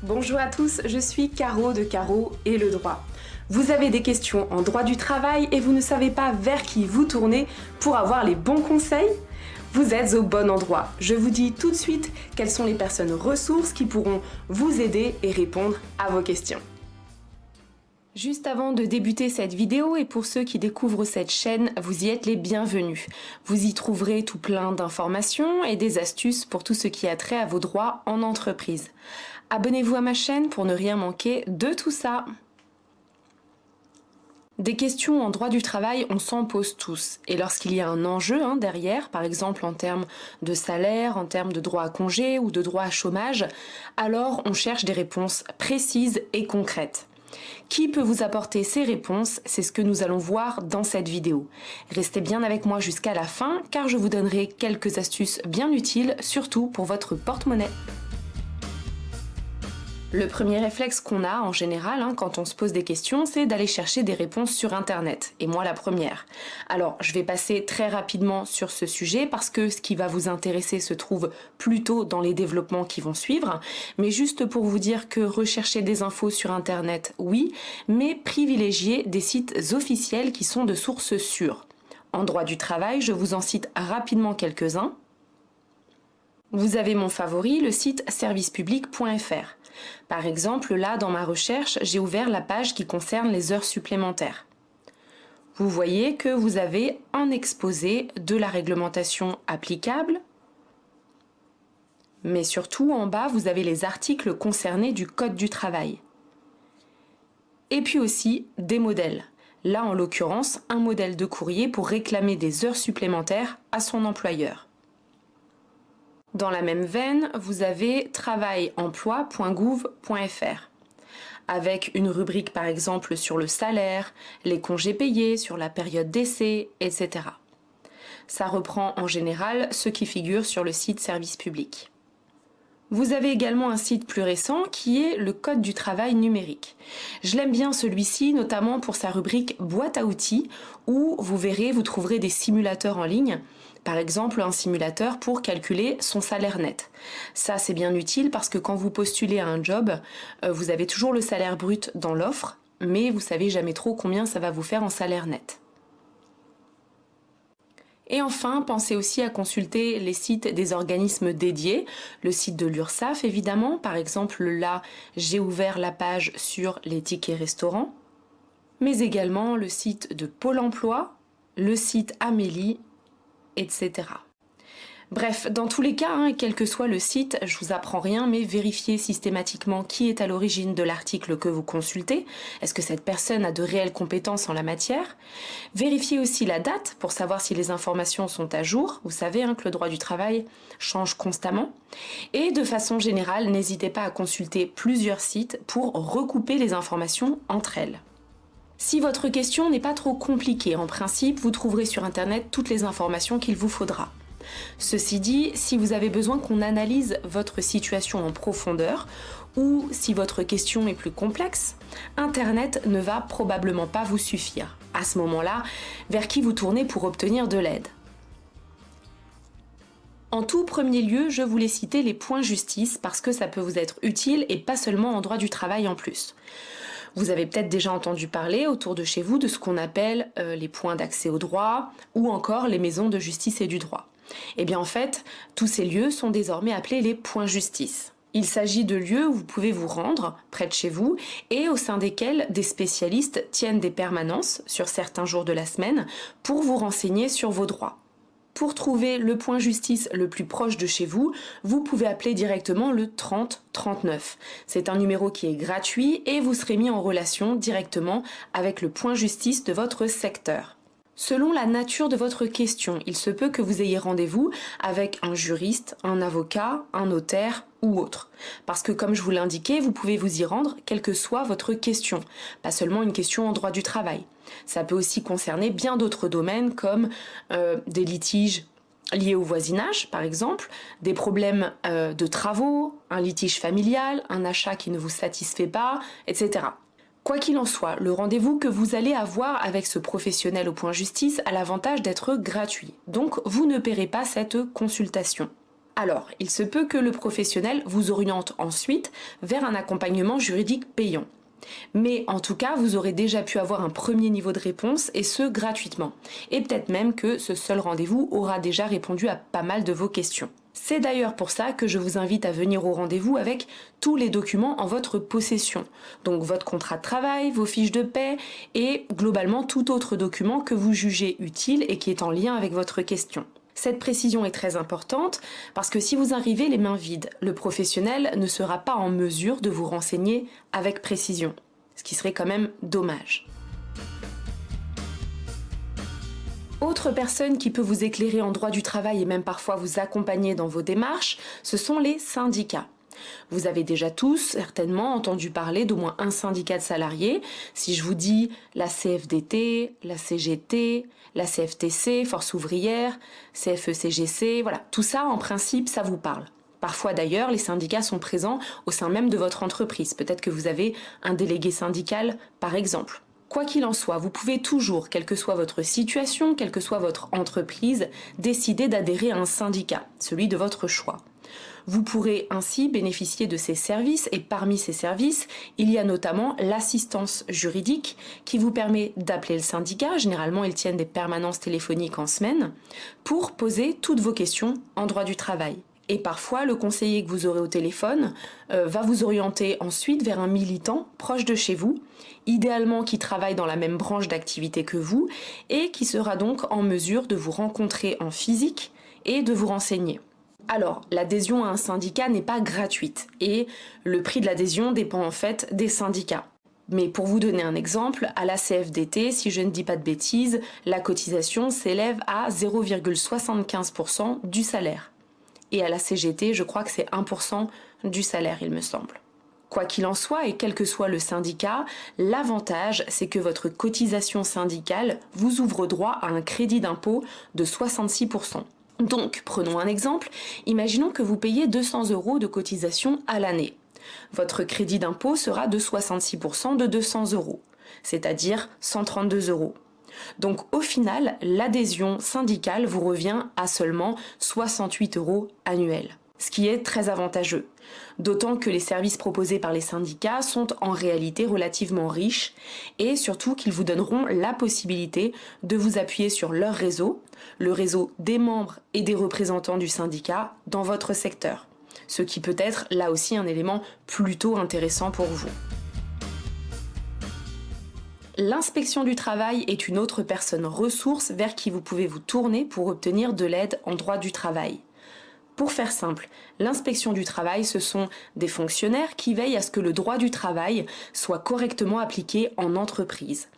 Bonjour à tous, je suis Caro de Caro et le droit. Vous avez des questions en droit du travail et vous ne savez pas vers qui vous tourner pour avoir les bons conseils? Vous êtes au bon endroit. Je vous dis tout de suite quelles sont les personnes ressources qui pourront vous aider et répondre à vos questions. Juste avant de débuter cette vidéo et pour ceux qui découvrent cette chaîne, vous y êtes les bienvenus. Vous y trouverez tout plein d'informations et des astuces pour tout ce qui a trait à vos droits en entreprise. Abonnez-vous à ma chaîne pour ne rien manquer de tout ça. Des questions en droit du travail, on s'en pose tous. Et lorsqu'il y a un enjeu derrière, par exemple en termes de salaire, en termes de droit à congé ou de droit à chômage, alors on cherche des réponses précises et concrètes. Qui peut vous apporter ces réponses? C'est ce que nous allons voir dans cette vidéo. Restez bien avec moi jusqu'à la fin car je vous donnerai quelques astuces bien utiles, surtout pour votre porte-monnaie. Le premier réflexe qu'on a en général quand on se pose des questions, c'est d'aller chercher des réponses sur internet. Et moi la première. Alors je vais passer très rapidement sur ce sujet parce que ce qui va vous intéresser se trouve plutôt dans les développements qui vont suivre. Mais juste pour vous dire que rechercher des infos sur internet, oui, mais privilégier des sites officiels qui sont de sources sûres. En droit du travail, je vous en cite rapidement quelques-uns. Vous avez mon favori, le site servicepublic.fr. Par exemple, là, dans ma recherche, j'ai ouvert la page qui concerne les heures supplémentaires. Vous voyez que vous avez un exposé de la réglementation applicable, mais surtout, en bas, vous avez les articles concernés du Code du travail. Et puis aussi, des modèles. Là, en l'occurrence, un modèle de courrier pour réclamer des heures supplémentaires à son employeur. Dans la même veine, vous avez travail-emploi.gouv.fr avec une rubrique par exemple sur le salaire, les congés payés, sur la période d'essai, etc. Ça reprend en général ce qui figure sur le site Service Public. Vous avez également un site plus récent qui est le Code du travail numérique. Je l'aime bien celui-ci, notamment pour sa rubrique boîte à outils, où vous trouverez des simulateurs en ligne. Par exemple, un simulateur pour calculer son salaire net. Ça, c'est bien utile parce que quand vous postulez à un job, vous avez toujours le salaire brut dans l'offre, mais vous savez jamais trop combien ça va vous faire en salaire net. Et enfin, pensez aussi à consulter les sites des organismes dédiés, le site de l'URSSAF évidemment, par exemple là, j'ai ouvert la page sur les tickets restaurants, mais également le site de Pôle emploi, le site Amélie, etc. Bref, dans tous les cas, quel que soit le site, je vous apprends rien, mais vérifiez systématiquement qui est à l'origine de l'article que vous consultez. Est-ce que cette personne a de réelles compétences en la matière? Vérifiez aussi la date pour savoir si les informations sont à jour. Vous savez que le droit du travail change constamment. Et de façon générale, n'hésitez pas à consulter plusieurs sites pour recouper les informations entre elles. Si votre question n'est pas trop compliquée, en principe, vous trouverez sur Internet toutes les informations qu'il vous faudra. Ceci dit, si vous avez besoin qu'on analyse votre situation en profondeur ou si votre question est plus complexe, Internet ne va probablement pas vous suffire. À ce moment-là, vers qui vous tournez pour obtenir de l'aide? En tout premier lieu, je voulais citer les points justice parce que ça peut vous être utile et pas seulement en droit du travail en plus. Vous avez peut-être déjà entendu parler autour de chez vous de ce qu'on appelle les points d'accès au droit ou encore les maisons de justice et du droit. Eh bien en fait, tous ces lieux sont désormais appelés les points justice. Il s'agit de lieux où vous pouvez vous rendre près de chez vous et au sein desquels des spécialistes tiennent des permanences sur certains jours de la semaine pour vous renseigner sur vos droits. Pour trouver le point justice le plus proche de chez vous, vous pouvez appeler directement le 30 39. C'est un numéro qui est gratuit et vous serez mis en relation directement avec le point justice de votre secteur. Selon la nature de votre question, il se peut que vous ayez rendez-vous avec un juriste, un avocat, un notaire ou autre. Parce que comme je vous l'indiquais, vous pouvez vous y rendre quelle que soit votre question, pas seulement une question en droit du travail. Ça peut aussi concerner bien d'autres domaines comme des litiges liés au voisinage, par exemple, des problèmes de travaux, un litige familial, un achat qui ne vous satisfait pas, etc. Quoi qu'il en soit, le rendez-vous que vous allez avoir avec ce professionnel au point justice a l'avantage d'être gratuit. Donc, vous ne paierez pas cette consultation. Alors, il se peut que le professionnel vous oriente ensuite vers un accompagnement juridique payant. Mais en tout cas, vous aurez déjà pu avoir un premier niveau de réponse et ce gratuitement. Et peut-être même que ce seul rendez-vous aura déjà répondu à pas mal de vos questions. C'est d'ailleurs pour ça que je vous invite à venir au rendez-vous avec tous les documents en votre possession. Donc votre contrat de travail, vos fiches de paie et globalement tout autre document que vous jugez utile et qui est en lien avec votre question. Cette précision est très importante parce que si vous arrivez les mains vides, le professionnel ne sera pas en mesure de vous renseigner avec précision, ce qui serait quand même dommage. Autre personne qui peut vous éclairer en droit du travail et même parfois vous accompagner dans vos démarches, ce sont les syndicats. Vous avez déjà tous certainement entendu parler d'au moins un syndicat de salariés. Si je vous dis la CFDT, la CGT, la CFTC, Force ouvrière, CFE-CGC, voilà, tout ça en principe ça vous parle. Parfois d'ailleurs, les syndicats sont présents au sein même de votre entreprise. Peut-être que vous avez un délégué syndical par exemple. Quoi qu'il en soit, vous pouvez toujours, quelle que soit votre situation, quelle que soit votre entreprise, décider d'adhérer à un syndicat, celui de votre choix. Vous pourrez ainsi bénéficier de ces services et parmi ces services, il y a notamment l'assistance juridique qui vous permet d'appeler le syndicat, généralement ils tiennent des permanences téléphoniques en semaine, pour poser toutes vos questions en droit du travail. Et parfois, le conseiller que vous aurez au téléphone va vous orienter ensuite vers un militant proche de chez vous, idéalement qui travaille dans la même branche d'activité que vous et qui sera donc en mesure de vous rencontrer en physique et de vous renseigner. Alors, l'adhésion à un syndicat n'est pas gratuite et le prix de l'adhésion dépend en fait des syndicats. Mais pour vous donner un exemple, à la CFDT, si je ne dis pas de bêtises, la cotisation s'élève à 0,75% du salaire. Et à la CGT, je crois que c'est 1% du salaire, il me semble. Quoi qu'il en soit, et quel que soit le syndicat, l'avantage, c'est que votre cotisation syndicale vous ouvre droit à un crédit d'impôt de 66%. Donc, prenons un exemple, imaginons que vous payez 200 € de cotisation à l'année. Votre crédit d'impôt sera de 66% de 200 €, c'est-à-dire 132 €. Donc au final, l'adhésion syndicale vous revient à seulement 68 € annuels, ce qui est très avantageux. D'autant que les services proposés par les syndicats sont en réalité relativement riches et surtout qu'ils vous donneront la possibilité de vous appuyer sur leur réseau, le réseau des membres et des représentants du syndicat dans votre secteur, ce qui peut être là aussi un élément plutôt intéressant pour vous. L'inspection du travail est une autre personne ressource vers qui vous pouvez vous tourner pour obtenir de l'aide en droit du travail. Pour faire simple, l'inspection du travail, ce sont des fonctionnaires qui veillent à ce que le droit du travail soit correctement appliqué en entreprise.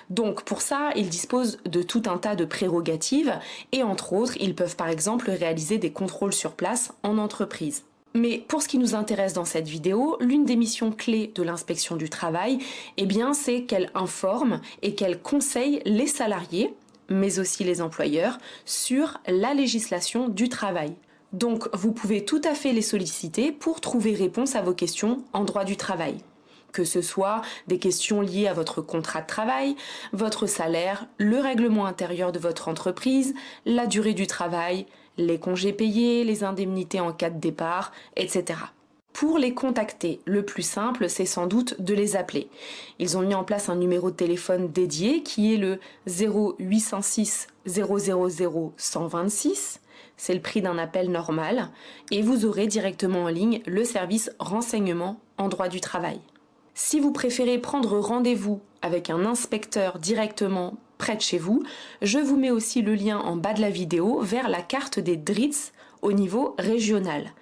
Donc pour ça, ils disposent de tout un tas de prérogatives et entre autres, ils peuvent par exemple réaliser des contrôles sur place en entreprise. Mais pour ce qui nous intéresse dans cette vidéo, l'une des missions clés de l'inspection du travail, c'est qu'elle informe et qu'elle conseille les salariés, mais aussi les employeurs, sur la législation du travail. Donc vous pouvez tout à fait les solliciter pour trouver réponse à vos questions en droit du travail. Que ce soit des questions liées à votre contrat de travail, votre salaire, le règlement intérieur de votre entreprise, la durée du travail, les congés payés, les indemnités en cas de départ, etc. Pour les contacter, le plus simple, c'est sans doute de les appeler. Ils ont mis en place un numéro de téléphone dédié qui est le 0806 000 126. C'est le prix d'un appel normal. Et vous aurez directement en ligne le service renseignement en droit du travail. Si vous préférez prendre rendez-vous avec un inspecteur directement près de chez vous, je vous mets aussi le lien en bas de la vidéo vers la carte des DRITS au niveau régional.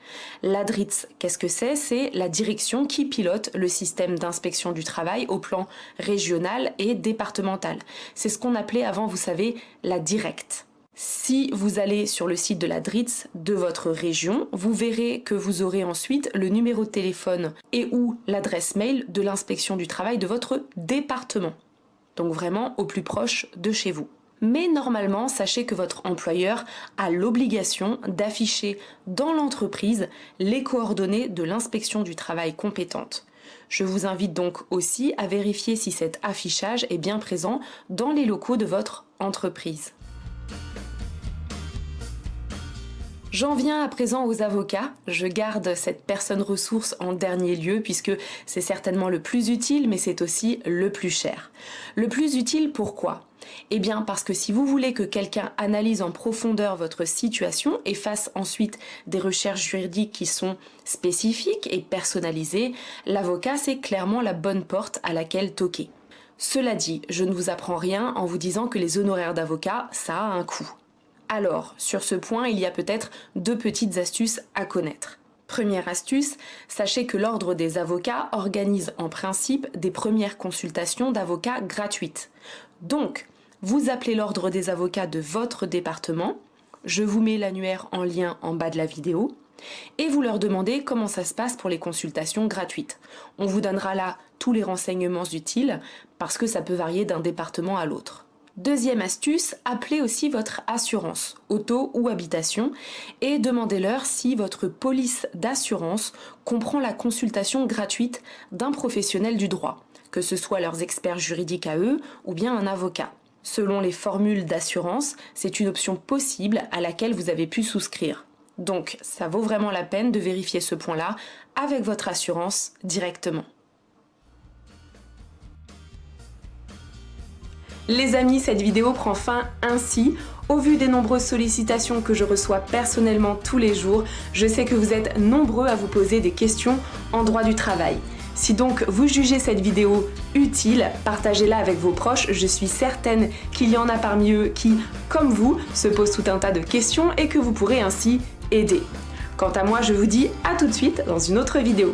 La DRITS, qu'est-ce que c'est? C'est la direction qui pilote le système d'inspection du travail au plan régional et départemental. C'est ce qu'on appelait avant, vous savez, la directe. Si vous allez sur le site de la DRITS de votre région, vous verrez que vous aurez ensuite le numéro de téléphone et ou l'adresse mail de l'inspection du travail de votre département. Donc vraiment au plus proche de chez vous. Mais normalement, sachez que votre employeur a l'obligation d'afficher dans l'entreprise les coordonnées de l'inspection du travail compétente. Je vous invite donc aussi à vérifier si cet affichage est bien présent dans les locaux de votre entreprise. J'en viens à présent aux avocats. Je garde cette personne ressource en dernier lieu puisque c'est certainement le plus utile, mais c'est aussi le plus cher. Le plus utile, pourquoi ? Eh bien parce que si vous voulez que quelqu'un analyse en profondeur votre situation et fasse ensuite des recherches juridiques qui sont spécifiques et personnalisées, l'avocat c'est clairement la bonne porte à laquelle toquer. Cela dit, je ne vous apprends rien en vous disant que les honoraires d'avocat, ça a un coût. Alors, sur ce point, il y a peut-être 2 petites astuces à connaître. Première astuce, sachez que l'Ordre des avocats organise en principe des premières consultations d'avocats gratuites. Donc, vous appelez l'Ordre des avocats de votre département, je vous mets l'annuaire en lien en bas de la vidéo, et vous leur demandez comment ça se passe pour les consultations gratuites. On vous donnera là tous les renseignements utiles parce que ça peut varier d'un département à l'autre. Deuxième astuce, appelez aussi votre assurance, auto ou habitation, et demandez-leur si votre police d'assurance comprend la consultation gratuite d'un professionnel du droit, que ce soit leurs experts juridiques à eux ou bien un avocat. Selon les formules d'assurance, c'est une option possible à laquelle vous avez pu souscrire. Donc, ça vaut vraiment la peine de vérifier ce point-là avec votre assurance directement. Les amis, cette vidéo prend fin ainsi. Au vu des nombreuses sollicitations que je reçois personnellement tous les jours, je sais que vous êtes nombreux à vous poser des questions en droit du travail. Si donc vous jugez cette vidéo utile, partagez-la avec vos proches. Je suis certaine qu'il y en a parmi eux qui, comme vous, se posent tout un tas de questions et que vous pourrez ainsi aider. Quant à moi, je vous dis à tout de suite dans une autre vidéo.